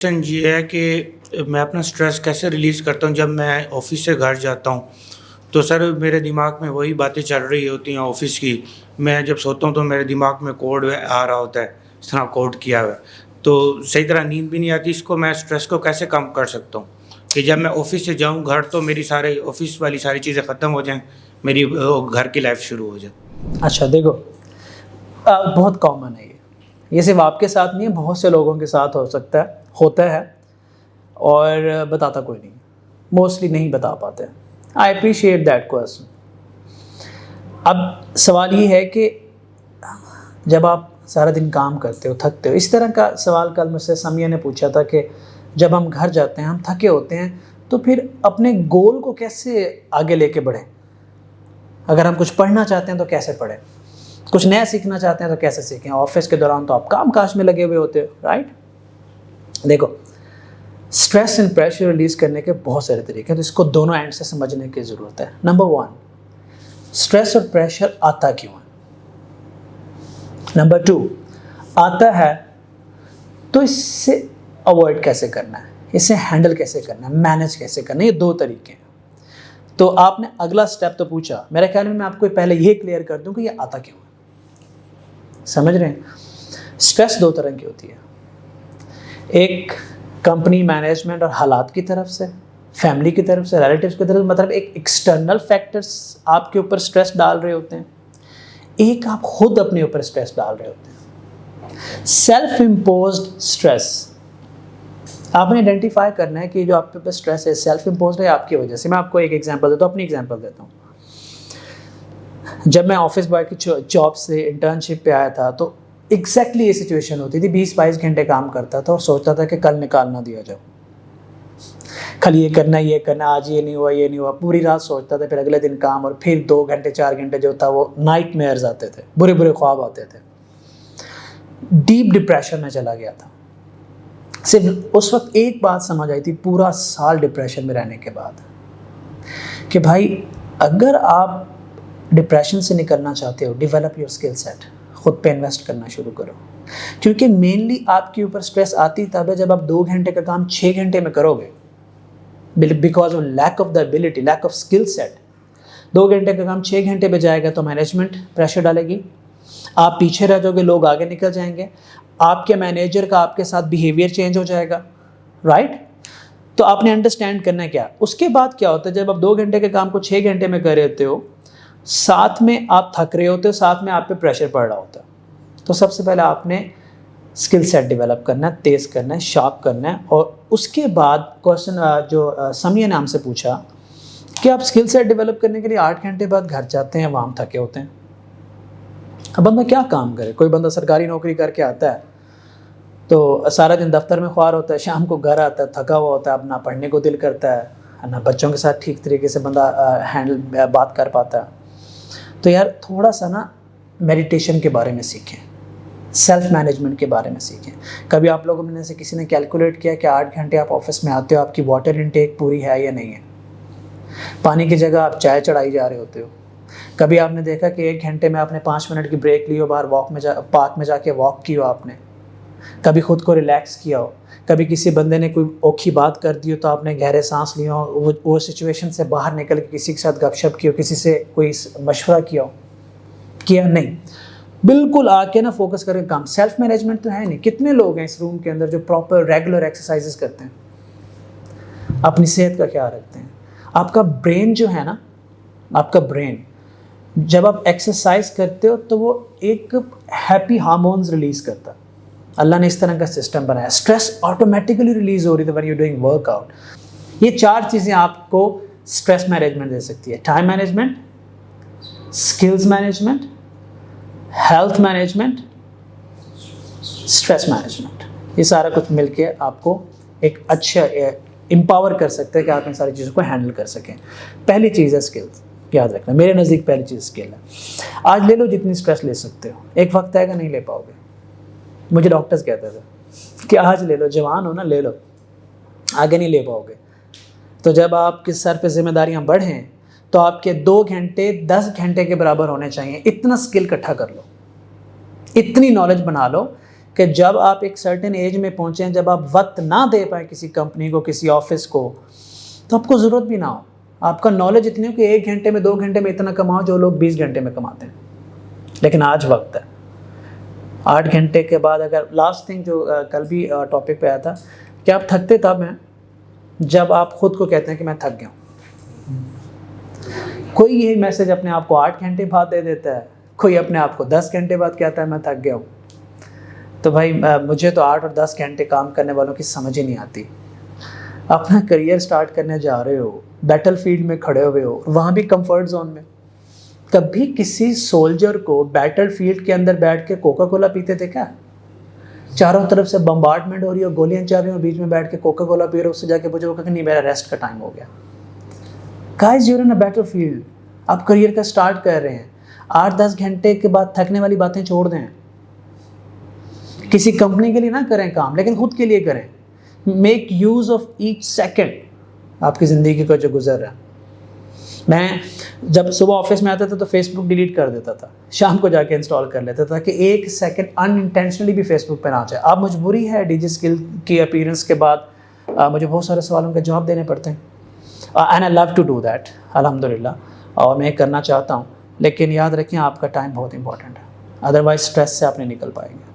Question ये है कि मैं अपना स्ट्रेस कैसे रिलीज़ करता हूँ जब मैं ऑफ़िस से घर जाता हूँ। तो सर मेरे दिमाग में वही बातें चल रही होती हैं ऑफ़िस की। मैं जब सोता हूँ तो मेरे दिमाग में कोड आ रहा होता है, इस तरह कोड किया हुआ है। तो सही तरह नींद भी नहीं आती, इसको मैं स्ट्रेस को कैसे कम कर सकता हूँ? कि जब मैं ऑफ़िस से जाऊँ घर तो मेरी सारे ऑफ़िस वाली सारी चीज़ें ख़त्म हो जाएँ, मेरी घर की लाइफ़ शुरू हो जाए। अच्छा देखो, बहुत कॉमन है ये सिर्फ आपके साथ नहीं है, बहुत से लोगों के साथ हो सकता है, होता है और बताता कोई नहीं, मोस्टली नहीं बता पाते। I appreciate that question. अब सवाल ये है कि जब आप सारा दिन काम करते हो, थकते हो, इस तरह का सवाल कल मुझसे समिया ने पूछा था कि जब हम घर जाते हैं, हम थके होते हैं, तो फिर अपने गोल को कैसे आगे लेके बढ़ें? अगर हम कुछ पढ़ना चाहते हैं तो कैसे पढ़ें, कुछ नया सीखना चाहते हैं तो कैसे सीखें? ऑफिस के दौरान तो आप काम काज में लगे हुए होते हो, राइट? देखो, स्ट्रेस एंड प्रेशर रिलीज करने के बहुत सारे तरीके हैं, तो इसको दोनों एंड से समझने की ज़रूरत है। नंबर 1, स्ट्रेस और प्रेशर आता क्यों है? नंबर 2, आता है तो इससे अवॉइड कैसे करना है, इसे हैंडल कैसे करना है, मैनेज कैसे करना है? ये 2 तरीके हैं। तो आपने अगला स्टेप तो पूछा, मेरे ख्याल में मैं आपको पहले ये क्लियर कर दूं कि ये आता क्यों है। समझ रहे हैं? स्ट्रेस 2 तरह की होती है, एक कंपनी मैनेजमेंट और हालात की तरफ से, फैमिली की तरफ से, रिलेटिव्स की तरफ से, मतलब एक एक्सटर्नल फैक्टर्स आपके ऊपर स्ट्रेस डाल रहे होते हैं, एक आप खुद अपने ऊपर स्ट्रेस डाल रहे होते हैं। सेल्फ इम्पोज्ड स्ट्रेस, आपने आइडेंटिफाई करना है कि जो आपके ऊपर स्ट्रेस है सेल्फ इम्पोज्ड है आपकी वजह से। मैं आपको एक एग्जांपल देता हूँ, अपनी एग्जांपल देता हूँ। जब मैं ऑफिस बॉय की जॉब से इंटर्नशिप पे आया था तो एग्जैक्टली ये सिचुएशन होती थी। 20-22 घंटे काम करता था और सोचता था कि कल निकाल ना दिया जाए, कल ये करना, आज ये नहीं हुआ, पूरी रात सोचता था। फिर अगले दिन काम, और फिर 2 घंटे 4 घंटे जो था वो नाइट मेयर्स आते थे, बुरे बुरे ख्वाब आते थे, डीप डिप्रेशन में चला गया था। सिर्फ उस वक्त एक बात समझ आई थी, पूरा साल डिप्रेशन में रहने के बाद, कि भाई अगर आप डिप्रेशन से निकलना चाहते हो, डेवलप योर स्किल सेट, खुद पे इन्वेस्ट करना शुरू करो। क्योंकि मेनली आपके ऊपर स्ट्रेस आती तब है जब आप 2 घंटे का काम 6 घंटे में करोगे, because of lack of the ability, lack of skill set. 2 घंटे का काम 6 घंटे में जाएगा तो मैनेजमेंट प्रेशर डालेगी, आप पीछे रह जाओगे, लोग आगे निकल जाएंगे, आपके मैनेजर का आपके साथ बिहेवियर चेंज हो जाएगा, राइट? तो आपने अंडरस्टैंड करना है क्या। उसके बाद क्या होता है, जब आप 2 घंटे के काम को 6 घंटे में कर रहे होते हो, साथ में आप थक रहे होते हो, साथ में आप पे प्रेशर पड़ रहा होता है, तो सबसे पहले आपने स्किल सेट डेवलप करना है, तेज़ करना है, शार्प करना है। और उसके बाद क्वेश्चन जो समिया ने हमसे पूछा कि आप स्किल सेट डेवलप करने के लिए 8 घंटे बाद घर जाते हैं, वहाँ थके होते हैं। अब बंदा क्या काम करे? कोई बंदा सरकारी नौकरी करके आता है तो सारा दिन दफ्तर में ख्वार होता है, शाम को घर आता है थका हुआ होता है, अब ना पढ़ने को दिल करता है, ना बच्चों के साथ ठीक तरीके से बंदा बात कर पाता है। तो यार थोड़ा सा ना मेडिटेशन के बारे में सीखें, सेल्फ मैनेजमेंट के बारे में सीखें। कभी आप लोगों में से किसी ने कैलकुलेट किया कि 8 घंटे आप ऑफिस में आते हो, आपकी वाटर इनटेक पूरी है या नहीं है? पानी की जगह आप चाय चढ़ाई जा रहे होते हो। कभी आपने देखा कि 1 घंटे में आपने 5 मिनट की ब्रेक ली हो, बाहर वॉक में पार्क में जाके वॉक की हो आपने? कभी खुद को रिलैक्स किया हो? कभी किसी बंदे ने कोई औखी बात कर दी हो तो आपने गहरे सांस लिए हो, वो सिचुएशन से बाहर निकल के किसी के साथ गपशप की हो, किसी से कोई मशवरा किया हो? किया नहीं। बिल्कुल आके ना फोकस करके काम। सेल्फ मैनेजमेंट तो है नहीं। कितने लोग हैं इस रूम के अंदर जो प्रॉपर रेगुलर एक्सरसाइजेस करते हैं, अपनी सेहत का ख्याल रखते हैं? आपका ब्रेन जो है ना, आपका ब्रेन जब आप एक्सरसाइज करते हो तो वो एक हैप्पी हार्मोन्स रिलीज करता है। अल्लाह ने इस तरह का सिस्टम बनाया, स्ट्रेस ऑटोमेटिकली रिलीज हो रही है व्हेन यू डूइंग वर्कआउट। ये 4 चीज़ें आपको स्ट्रेस मैनेजमेंट दे सकती है: time management, skills management, health management, stress management. ये सारा कुछ मिलके आपको एक अच्छा एम्पावर कर सकते हैं कि आप इन सारी चीज़ों को हैंडल कर सकें। पहली चीज़ है स्किल्स, याद रखना, मेरे नज़दीक पहली चीज़ स्किल है। आज ले लो जितनी स्ट्रेस ले सकते हो, एक वक्त आएगा नहीं ले पाओगे। मुझे डॉक्टर्स कहते थे कि आज ले लो, जवान हो ना, ले लो, आगे नहीं ले पाओगे। तो जब आपके सर पे जिम्मेदारियां बढ़ें तो आपके 2 घंटे 10 घंटे के बराबर होने चाहिए। इतना स्किल इकट्ठा कर लो, इतनी नॉलेज बना लो कि जब आप एक सर्टेन एज में पहुँचें, जब आप वक्त ना दे पाए किसी कंपनी को, किसी ऑफिस को, तो आपको ज़रूरत भी ना हो। आपका नॉलेज इतनी हो कि 1 घंटे में 2 घंटे में इतना कमाओ जो लोग 20 घंटे में कमाते हैं। लेकिन आज वक्त है 8 घंटे के बाद। अगर लास्ट थिंग जो कल भी टॉपिक पे आया था कि आप थकते तब हैं जब आप खुद को कहते हैं कि मैं थक गया हूँ। कोई यही मैसेज अपने आप को 8 घंटे बाद दे देता है, कोई अपने आप को 10 घंटे बाद कहता है मैं थक गया हूँ। तो भाई मुझे तो 8 और 10 घंटे काम करने वालों की समझ ही नहीं आती। अपना करियर स्टार्ट करने जा रहे हो, बैटल फील्ड में खड़े हुए हो, वहाँ भी कंफर्ट जोन में। कभी किसी सोल्जर को बैटल फील्ड के अंदर बैठ के कोका कोला पीते थे क्या? चारों तरफ से बम्बार्डमेंट हो रही हो, गोलियां चल रही हो, बीच में बैठ के कोका कोला पी रहे हो, उससे जाके पूछो होगा कि नहीं मेरा रेस्ट का टाइम हो गया। Guys you are in a battle field, आप करियर का स्टार्ट कर रहे हैं। 8-10 घंटे के बाद थकने वाली बातें छोड़ दें। किसी कंपनी के लिए ना करें काम, लेकिन खुद के लिए करें। Make use of each second आपकी ज़िंदगी का जो गुजर रहा है। मैं जब सुबह ऑफिस में आता था तो फेसबुक डिलीट कर देता था, शाम को जाके इंस्टॉल कर लेता था कि 1 सेकंड अनइंटेंशनली भी फेसबुक पे ना जाए। अब मजबूरी है, डीजी स्किल की अपीयरेंस के बाद मुझे बहुत सारे सवालों के जवाब देने पड़ते हैं, and I love to do that अल्हम्दुलिल्लाह, और मैं करना चाहता हूँ। लेकिन याद रखें आपका टाइम बहुत इंपॉर्टेंट है, अदरवाइज स्ट्रेस से आप नहीं निकल पाएंगे।